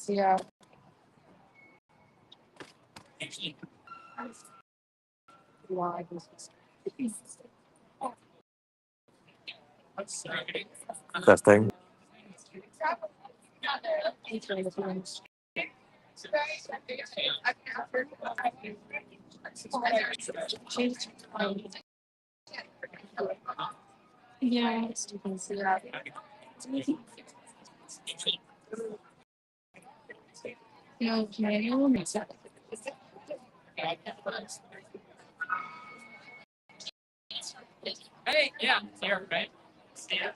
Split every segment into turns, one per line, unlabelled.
Yeah. Why?
Testing.
Yeah, you can see that. No, manual makes sense. Hey, yeah, you're right. Yeah.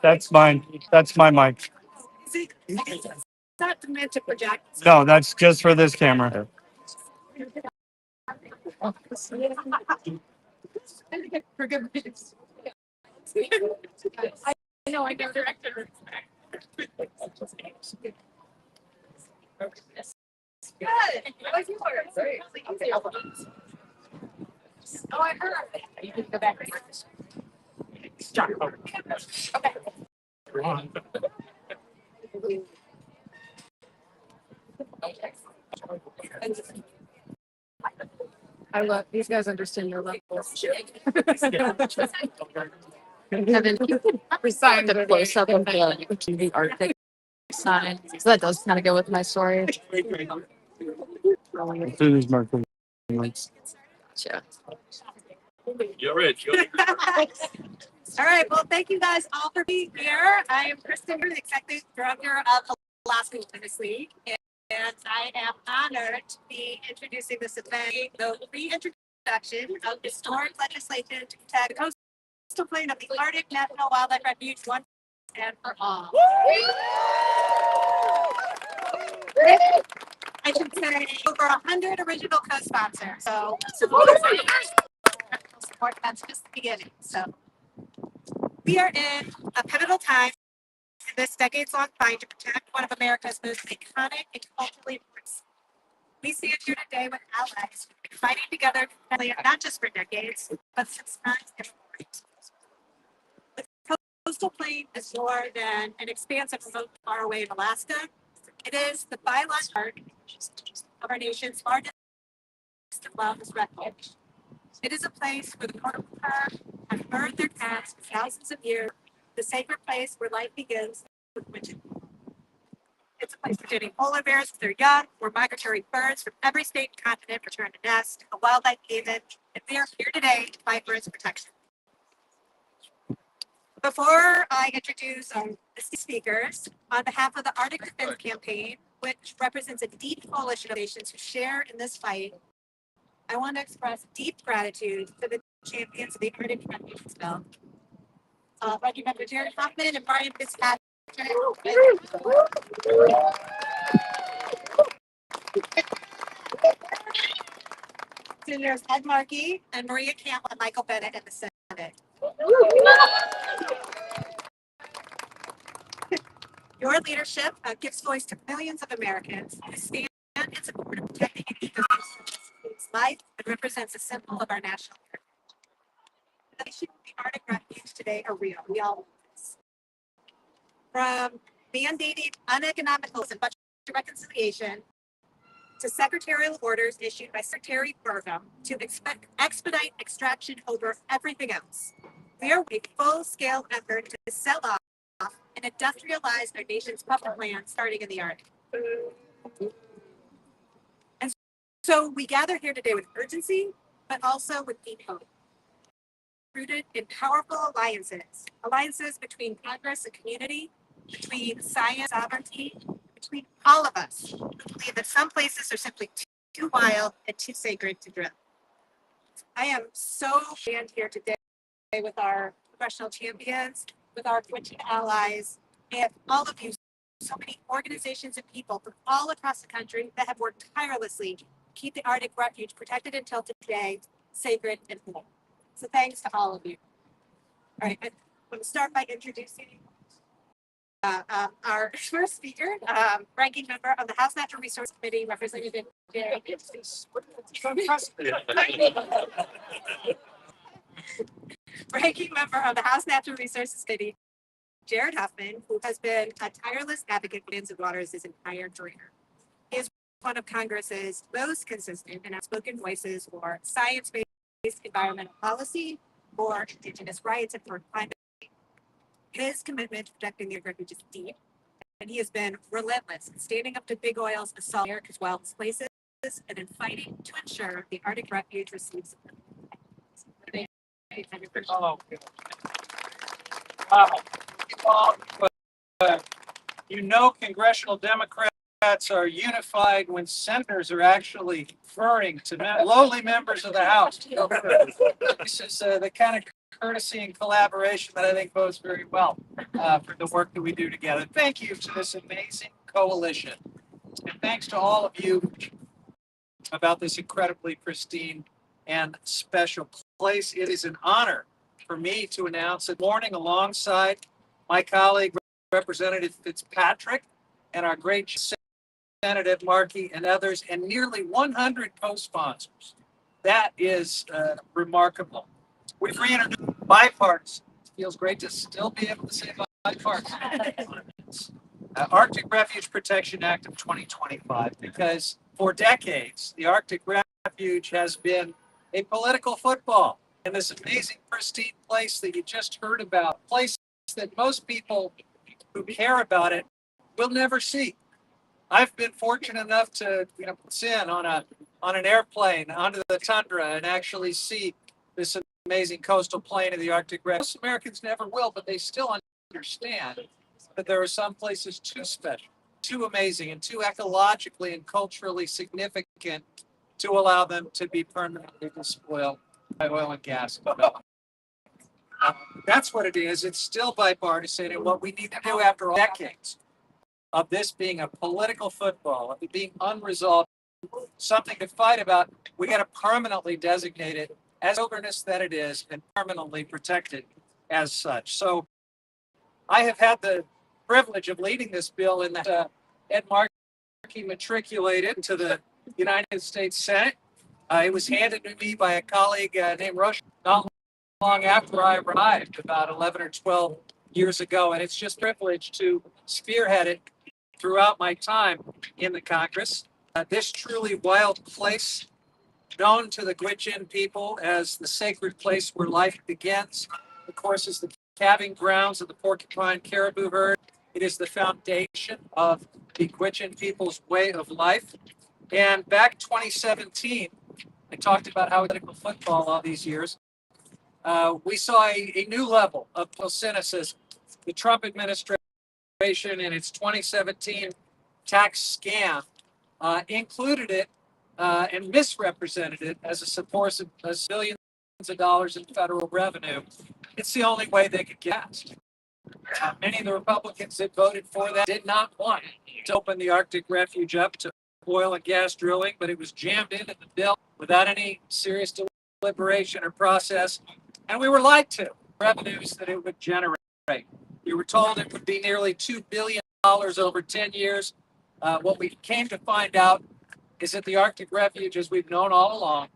That's mine. That's my mic.
Not meant to project.
No, that's just for this camera.
For good reasons. I know, I know director. Good. What's yours? Oh, I heard. You can go back. Okay. I love these guys understand your levels. Kevin, you could recite the close up of the Arctic sign. So that does kind of go with my story.
These markers.
Gotcha.
You're rich. All right. Well, thank you guys all for being here. I am Kristen, the executive director of Alaska Wilderness League, and I am honored to be introducing this event, the reintroduction of historic legislation to protect the coastal plain of the Arctic National Wildlife Refuge once and for all. I should say over 100 original co-sponsors. So support, that's just the beginning. So we are in a pivotal time in this decades-long fight to protect one of America's most iconic and culturally diverse. We stand here today with allies fighting together not just for decades, but since time immemorial. The coastal plain is more than an expanse of remote far away in Alaska. It is the biological heart of our nation's largest and wildest refuge. It is a place where the portable have burned their calves for thousands of years, the sacred place where life begins with Gwich'in. It's a place for getting polar bears with their young, where migratory birds from every state and continent return to nest, a wildlife haven, and we are here today to fight for its protection. Before I introduce our speakers, on behalf of the Arctic Defense Campaign, which represents a deep coalition of nations who share in this fight, I want to express deep gratitude to the champions of the Arctic Refuge bill. Ranking Member Jared Huffman and Brian Fitzpatrick. Senators Ed Markey and Maria Campbell and Michael Bennett in the Senate. Your leadership gives voice to millions of Americans who stand in support of protecting an ecosystem whose life and represents a symbol of our national heritage. The issue of the Arctic Refuge today are real. We all know this. From mandated uneconomic and budget reconciliation to secretarial orders issued by Secretary Burgum to expedite extraction over everything else. We are a full-scale effort to sell off and industrialize our nation's public land starting in the Arctic. And so we gather here today with urgency, but also with deep hope. Rooted in powerful alliances between Congress and community, between science and sovereignty, between all of us who believe that some places are simply too wild and too sacred to drill. I am so glad here today with our professional champions, with our Gwich'in allies, and all of you, so many organizations and people from all across the country that have worked tirelessly to keep the Arctic Refuge protected until today, sacred and whole. So thanks to all of you. All right, I'm going to start by introducing our first speaker, ranking member of the House Natural Resource Committee, Representative Jared. Ranking member of the House Natural Resources Committee, Jared Huffman, who has been a tireless advocate for lands and waters his entire career. He is one of Congress's most consistent and outspoken voices for science-based environmental policy, for Indigenous rights, and for climate change. His commitment to protecting the refuge is deep, and he has been relentless in standing up to big oil's assault on America's wildest places and in fighting to ensure the Arctic Refuge receives.
Oh, wow.
You know, congressional Democrats are unified when senators are actually referring to lowly members of the House. This is the kind of courtesy and collaboration that I think bodes very well for the work that we do together. Thank you to this amazing coalition. And thanks to all of you about this incredibly pristine and special place. It is an honor for me to announce this morning alongside my colleague, Representative Fitzpatrick, and our great Senator Ed Markey and others, and nearly 100 co-sponsors. That is remarkable. We've reintroduced bipartisan. It feels great to still be able to say bipartisan. Arctic Refuge Protection Act of 2025, because for decades, the Arctic Refuge has been a political football in this amazing, pristine place that you just heard about, a place that most people who care about it will never see. I've been fortunate enough to, sit on an airplane onto the tundra and actually see this amazing coastal plain of the Arctic Refuge. Most Americans never will, but they still understand that there are some places too special, too amazing, and too ecologically and culturally significant to allow them to be permanently despoiled by oil and gas. That's what it is. It's still bipartisan, and what we need to do after decades of this being a political football, of it being unresolved, something to fight about, we got to permanently designate it as wilderness that it is and permanently protect it as such. So I have had the privilege of leading this bill in that Ed Markey matriculated to the United States Senate. It was handed to me by a colleague named Rush not long after I arrived, about 11 or 12 years ago, and it's just a privilege to spearhead it throughout my time in the Congress. This truly wild place, known to the Gwich'in people as the sacred place where life begins, of course, is the calving grounds of the porcupine caribou herd. It is the foundation of the Gwich'in people's way of life. And back in 2017, I talked about how political football all these years. We saw a new level of cynicism. The Trump administration in its 2017 tax scam included it and misrepresented it as a source of billions of dollars in federal revenue. It's the only way they could get. Many of the Republicans that voted for that did not want to open the Arctic Refuge up to oil and gas drilling, but it was jammed into the bill without any serious deliberation or process. And we were lied to revenues that it would generate. We were told it would be nearly $2 billion over 10 years. What we came to find out is that the Arctic Refuge, as we've known all along,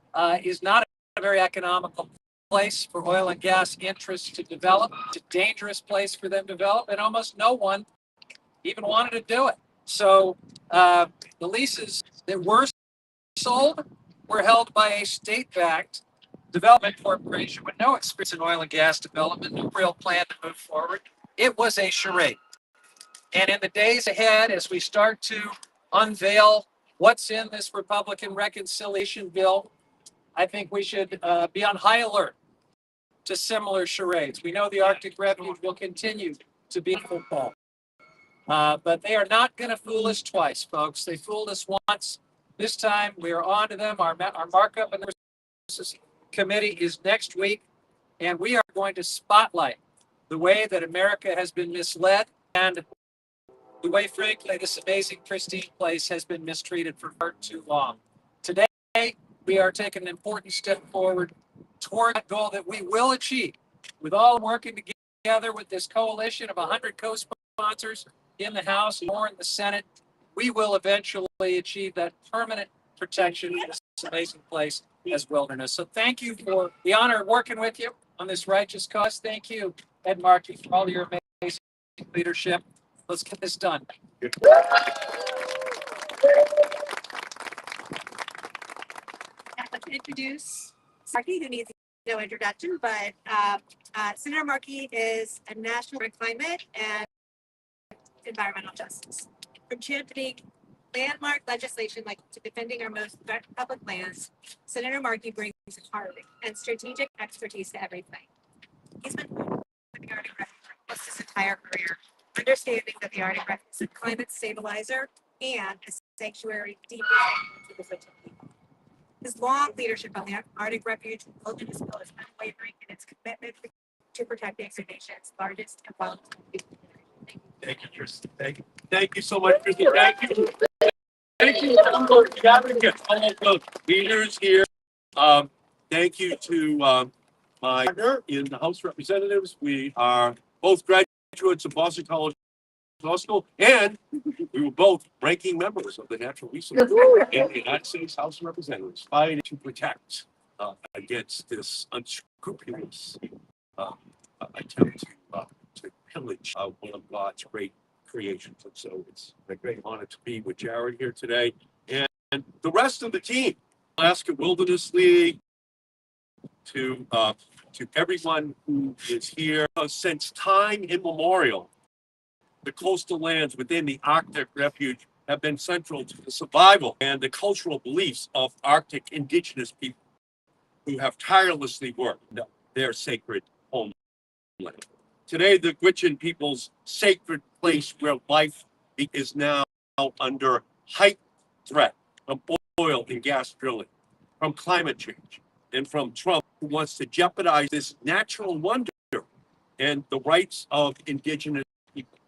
is not a very economical place for oil and gas interests to develop. It's a dangerous place for them to develop, and almost no one even wanted to do it. So the leases that were sold were held by a state-backed development corporation with no experience in oil and gas development, no real plan to move forward. It was a charade. And in the days ahead, as we start to unveil what's in this Republican reconciliation bill, I think we should be on high alert to similar charades. We know the Arctic Refuge will continue to be football. But they are not going to fool us twice, folks. They fooled us once. This time we are on to them. Our markup in the committee is next week, and we are going to spotlight the way that America has been misled and the way, frankly, this amazing, pristine place has been mistreated for far too long. Today, we are taking an important step forward toward that goal that we will achieve with all working together with this coalition of 100 co-sponsors in the House and more in the Senate. We will eventually achieve that permanent protection of this amazing place as wilderness. So thank you for the honor of working with you on this righteous cause. Thank you, Ed Markey, for all your amazing leadership. Let's get this done.
I'd like to introduce Markey, who needs no introduction, but Senator Markey is a national for climate and environmental justice. From championing landmark legislation like to defending our most public lands, Senator Markey brings hard and strategic expertise to everything. He's been with the Arctic Refuge for almost his entire career, understanding that the Arctic Refuge is a climate stabilizer and a sanctuary deeply to the Gwich'in people. His long leadership on the Arctic Refuge Wilderness Bill is unwavering in its commitment to protecting the nation's largest and wildest people.
Thank you, Tristan. Thank you so much, Tristan. Thank you. Thank you, all the leaders here. Thank you to my partner in the House of Representatives. We are both graduates of Boston College Law School, and we were both ranking members of the Natural Resources in the United States House of Representatives, fighting to protect against this unscrupulous attempt to pillage one of God's great creations. And so it's a great honor to be with Jared here today and the rest of the team, Alaska Wilderness League, to everyone who is here. Since time immemorial, the coastal lands within the Arctic Refuge have been central to the survival and the cultural beliefs of Arctic Indigenous people who have tirelessly worked their sacred homeland. Today, the Gwich'in people's sacred place where life is now under heightened threat from oil and gas drilling, from climate change, and from Trump, who wants to jeopardize this natural wonder and the rights of Indigenous people.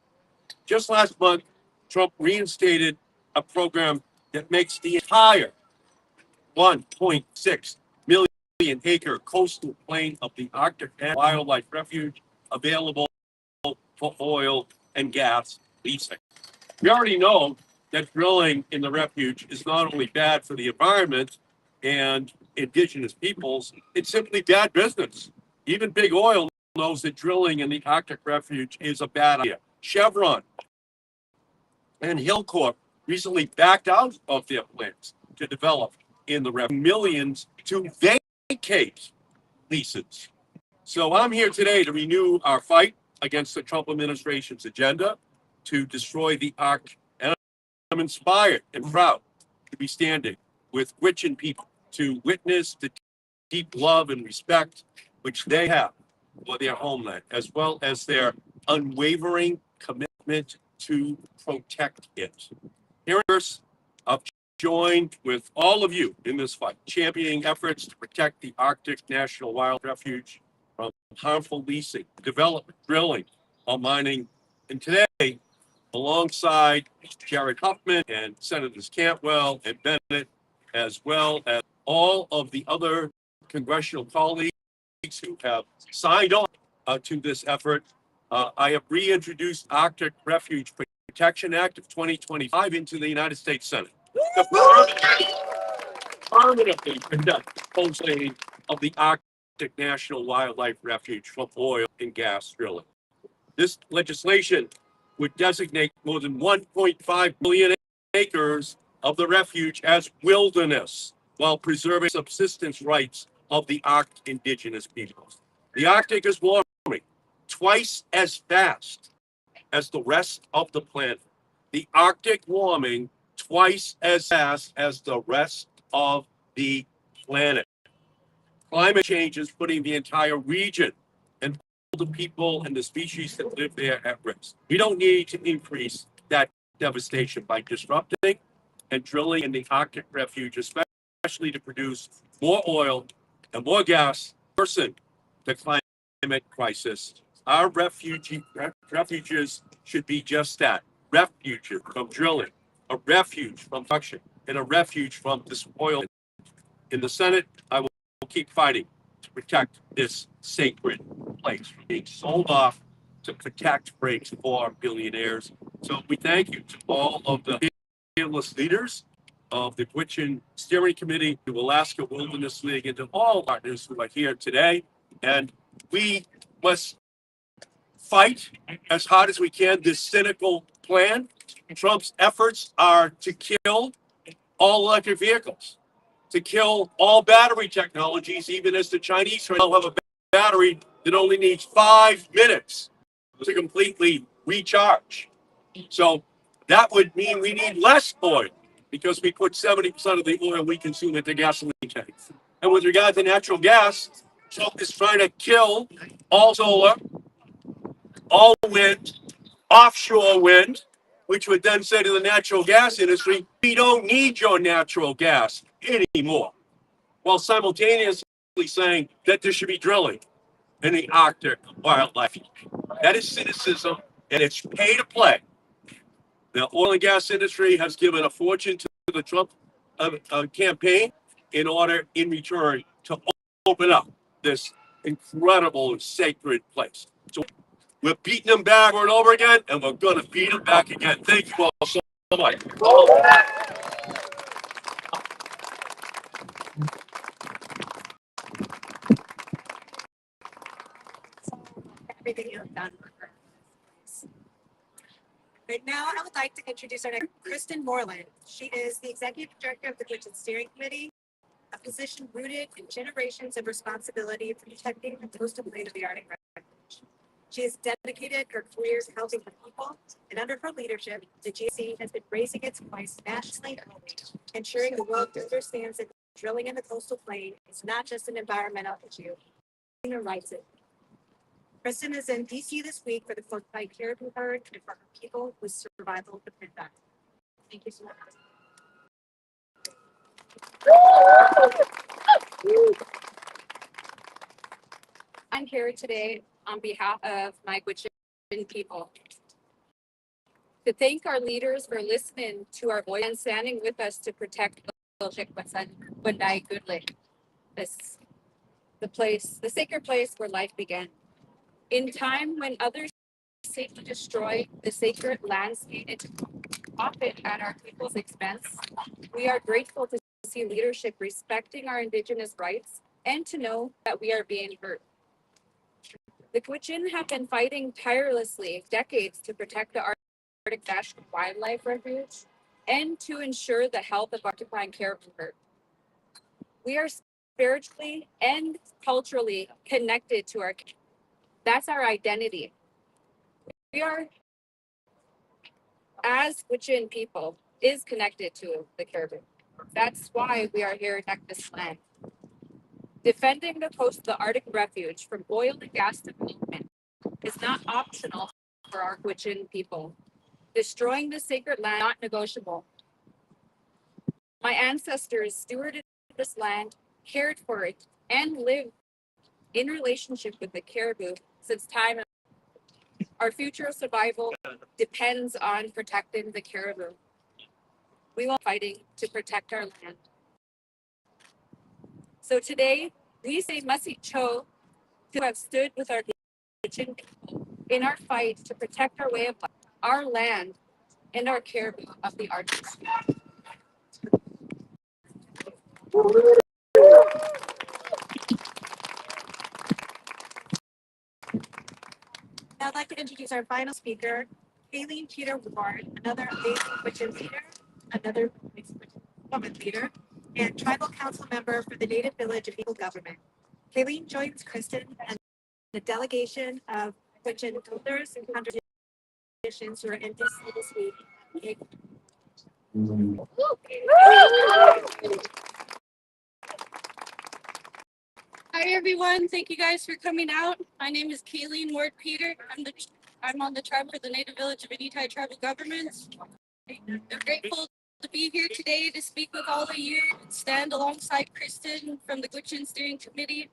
Just last month, Trump reinstated a program that makes the entire 1.6 million acre coastal plain of the Arctic National Wildlife Refuge available for oil and gas leasing. We already know that drilling in the refuge is not only bad for the environment and Indigenous peoples, it's simply bad business. Even big oil knows that drilling in the Arctic Refuge is a bad idea. Chevron and Hillcorp recently backed out of their plans to develop in the refuge, millions to vacate leases. So I'm here today to renew our fight against the Trump administration's agenda to destroy the Arctic. And I'm inspired and proud to be standing with Gwich'in people to witness the deep love and respect which they have for their homeland, as well as their unwavering commitment to protect it. Here I've joined with all of you in this fight, championing efforts to protect the Arctic National Wildlife Refuge from harmful leasing, development, drilling, or mining. And today, alongside Jared Huffman and Senators Cantwell and Bennett, as well as all of the other congressional colleagues who have signed on to this effort, I have reintroduced Arctic Refuge Protection Act of 2025 into the United States Senate. Permanently protect the coastline of the Arctic National Wildlife Refuge from oil and gas drilling. This legislation would designate more than 1.5 million acres of the refuge as wilderness while preserving subsistence rights of the Arctic Indigenous peoples. The Arctic is warming twice as fast as the rest of the planet. The Arctic warming twice as fast as the rest of the planet. Climate change is putting the entire region and the people and the species that live there at risk. We don't need to increase that devastation by disrupting and drilling in the Arctic Refuge, especially to produce more oil and more gas, worsen the climate crisis. Our refuges should be just that, refuges from drilling, a refuge from production, and a refuge from despoilment. In the Senate, I will keep fighting to protect this sacred place from being sold off to protect breaks for billionaires. So we thank you to all of the fearless leaders of the Gwich'in Steering Committee, to Alaska Wilderness League, and to all partners who are here today. And we must fight as hard as we can this cynical plan. Trump's efforts are to kill all electric vehicles, to kill all battery technologies, even as the Chinese will have a battery that only needs 5 minutes to completely recharge. So that would mean we need less oil because we put 70% of the oil we consume into gasoline tanks. And with regard to natural gas, Trump is trying to kill all solar, all wind, offshore wind, which would then say to the natural gas industry, we don't need your natural gas anymore, while simultaneously saying that there should be drilling in the Arctic Wildlife Refuge. That is cynicism, and it's pay to play. The oil and gas industry has given a fortune to the Trump campaign in order, in return, to open up this incredible sacred place. So we're beating them back over and over again, and we're going to beat them back again. Thank you all so much.
Everything you have done for her. Right now, I would like to introduce our next, Kristen Moreland. She is the Executive Director of the Gwich'in Steering Committee, a position rooted in generations of responsibility for protecting the coastal plain of the Arctic Refuge. She has dedicated her career to helping the people, and under her leadership, the GC has been raising its voice nationally and globally, ensuring the world understands that drilling in the coastal plain is not just an environmental issue, human rights. Kristen is in DC this week for the Coastline Caribou Herd and for her people with survival depend on. Thank you so much.
I'm here today on behalf of my Gwich'in people to thank our leaders for listening to our voice and standing with us to protect this the sacred place where life began. In time when others seek to destroy the sacred landscape, often at our people's expense, we are grateful to see leadership respecting our Indigenous rights and to know that we are being heard. The Gwich'in have been fighting tirelessly decades to protect the Arctic National Wildlife Refuge and to ensure the health of Arctic caribou herd. We are spiritually and culturally connected to our. That's our identity. We are, as Gwich'in people, is connected to the caribou. That's why we are here at this land. Defending the coast of the Arctic Refuge from oil and gas development is not optional for our Gwich'in people. Destroying the sacred land is not negotiable. My ancestors stewarded this land, cared for it, and lived in relationship with the caribou since time. Our future survival depends on protecting the caribou. We will be fighting to protect our land. So today, we say Masi Cho to have stood with our Gwich'in people in our fight to protect our way of life, our land, and our caribou of the Arctic.
Now I'd like to introduce our final speaker, Kayleen Peter Ward, another amazing Gwich'in leader, another woman leader, and tribal council member for the Native Village of Eagle Government. Kayleen joins Kristen and the delegation of Gwich'in elders and contributions who are in DC this week.
Hi everyone, thank you guys for coming out. My name is Kayleen Ward Peter. I'm on the tribe for the Native Village of Inuit Tribal Governments. I'm grateful to be here today to speak with all of you and stand alongside Kristen from the Gwich'in Steering Committee,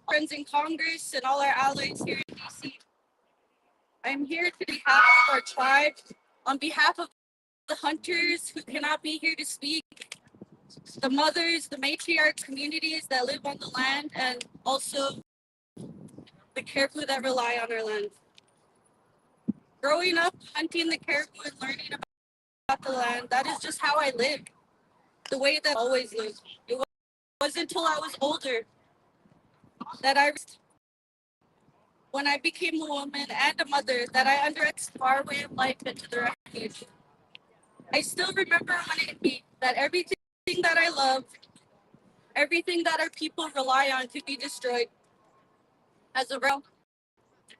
friends in Congress, and all our allies here in DC. I'm here to behalf of our tribe, on behalf of the hunters who cannot be here to speak, the mothers, the matriarch communities that live on the land, and also the caribou that rely on our land. Growing up, hunting the caribou and learning about the land, that is just how I lived, the way that I always lived. It wasn't until I was older that when I became a woman and a mother, that I understood our way of life into the refuge. I still remember when it hit me that everything that I love, everything that our people rely on could be destroyed. As a result,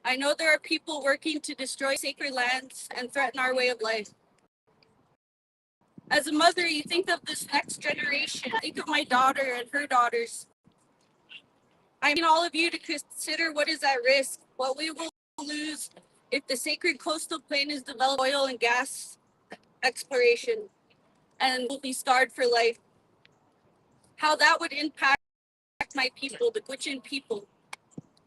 I know there are people working to destroy sacred lands and threaten our way of life. As a mother, you think of this next generation, think of my daughter and her daughters. I need all of you to consider what is at risk, what we will lose, if the sacred coastal plain is developed oil and gas exploration and will be scarred for life, how that would impact my people, the Gwich'in people.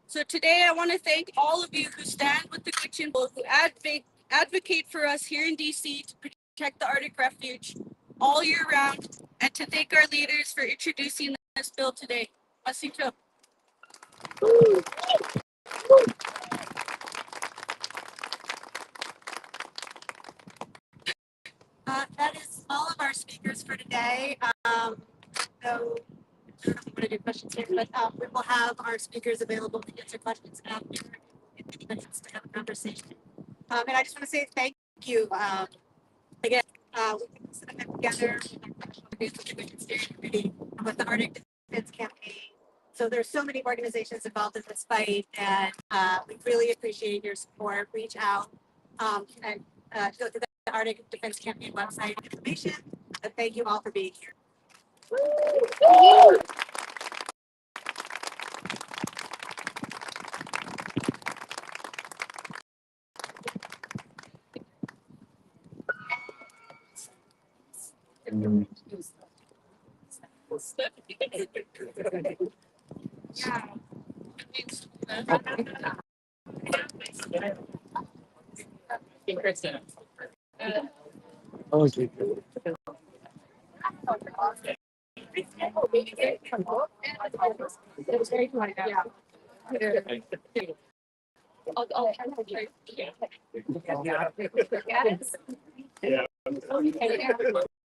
So today I want to thank all of you who stand with the Gwich'in people, who advocate for us here in DC to protect the Arctic Refuge all year round, and to thank our leaders for introducing this bill today. Masito.
That is all of our speakers for today. So I don't know if you want to do questions here, but we will have our speakers available to answer questions after, if anybody wants to have a conversation. And I just want to say thank you. Again, we put this event together with the Commission Steering Committee and with the Arctic Defense Campaign. So there's so many organizations involved in this fight, and we really appreciate your support. Reach out and go to the Arctic Defense Campaign website for information. And thank you all for being here.
Yeah.